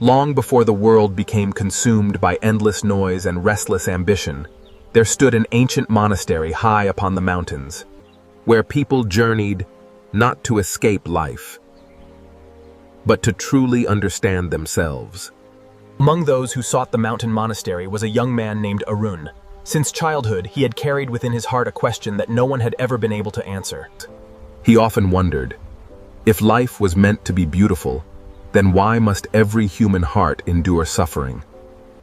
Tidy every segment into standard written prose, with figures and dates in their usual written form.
Long before the world became consumed by endless noise and restless ambition, there stood an ancient monastery high upon the mountains, where people journeyed not to escape life, but to truly understand themselves. Among those who sought the mountain monastery was a young man named Arun. Since childhood, he had carried within his heart a question that no one had ever been able to answer. He often wondered, if life was meant to be beautiful, then why must every human heart endure suffering?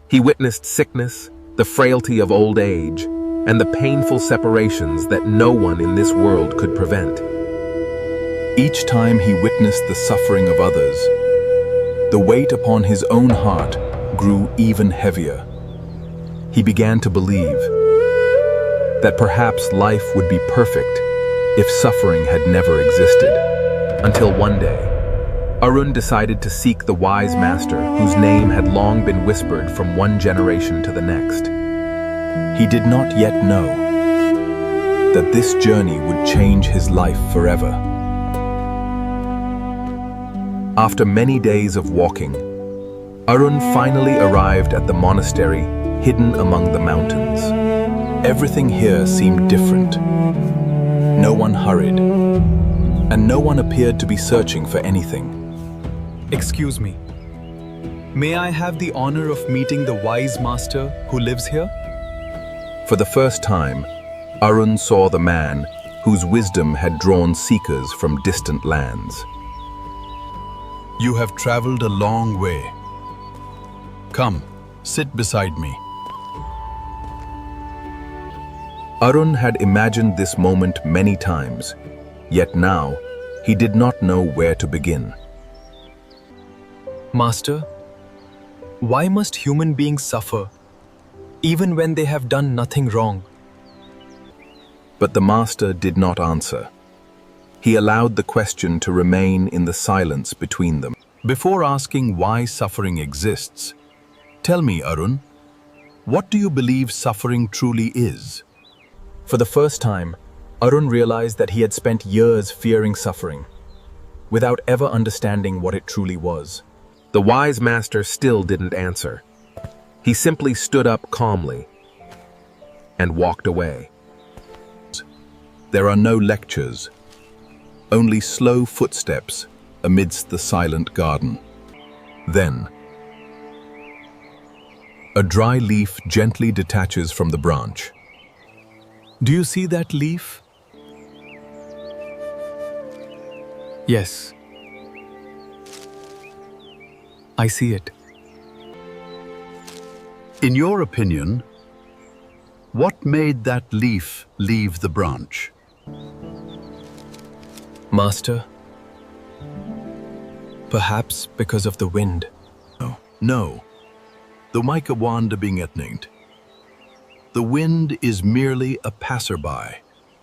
He witnessed sickness, the frailty of old age, and the painful separations that no one in this world could prevent. Each time he witnessed the suffering of others, the weight upon his own heart grew even heavier. He began to believe that perhaps life would be perfect if suffering had never existed. Until one day, Arun decided to seek the wise master whose name had long been whispered from one generation to the next. He did not yet know that this journey would change his life forever. After many days of walking, Arun finally arrived at the monastery hidden among the mountains. Everything here seemed different. No one hurried, and no one appeared to be searching for anything. Excuse me. May I have the honor of meeting the wise master who lives here? For the first time, Arun saw the man whose wisdom had drawn seekers from distant lands. You have traveled a long way. Come, sit beside me. Arun had imagined this moment many times, yet now he did not know where to begin. Master, why must human beings suffer, even when they have done nothing wrong? But the master did not answer. He allowed the question to remain in the silence between them. Before asking why suffering exists, tell me, Arun, what do you believe suffering truly is? For the first time, Arun realized that he had spent years fearing suffering, without ever understanding what it truly was. The wise master still didn't answer. He simply stood up calmly and walked away. There are no lectures, only slow footsteps amidst the silent garden. Then, a dry leaf gently detaches from the branch. Do you see that leaf? Yes. I see it. In your opinion, what made that leaf leave the branch? Master, perhaps because of the wind. No, the Micah wanda bingetningt. The wind is merely a passerby.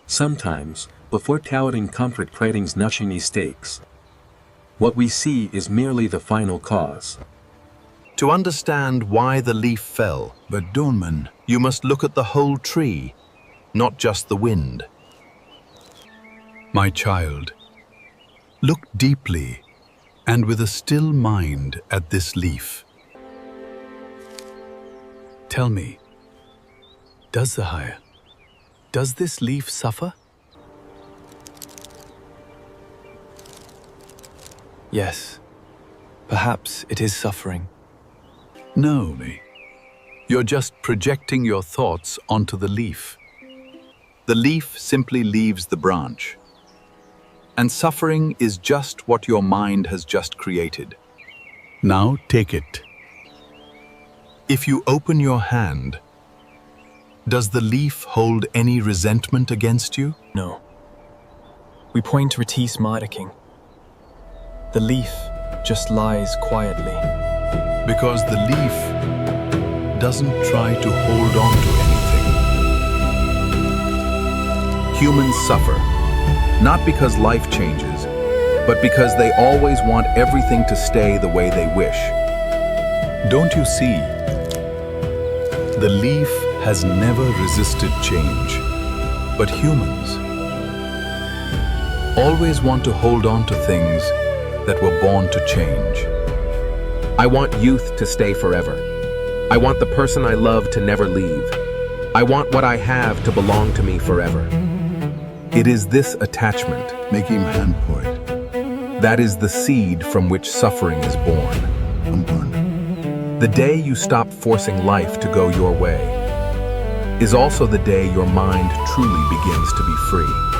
Sometimes, before towering comfort kratings nushini stakes, what we see is merely the final cause. To understand why the leaf fell, but Donman, you must look at the whole tree, not just the wind. My child, look deeply and with a still mind at this leaf. Tell me, does this leaf suffer? Yes, perhaps it is suffering. No, you're just projecting your thoughts onto the leaf. The leaf simply leaves the branch. And suffering is just what your mind has just created. Now take it. If you open your hand, does the leaf hold any resentment against you? No. We point to Ratis Mardaking. The leaf just lies quietly. Because the leaf doesn't try to hold on to anything. Humans suffer, not because life changes, but because they always want everything to stay the way they wish. Don't you see? The leaf has never resisted change, but humans always want to hold on to things that were born to change. I want youth to stay forever. I want the person I love to never leave. I want what I have to belong to me forever. It is this attachment, Make him hand poet. that is the seed from which suffering is born. Unborn. The day you stop forcing life to go your way is also the day your mind truly begins to be free.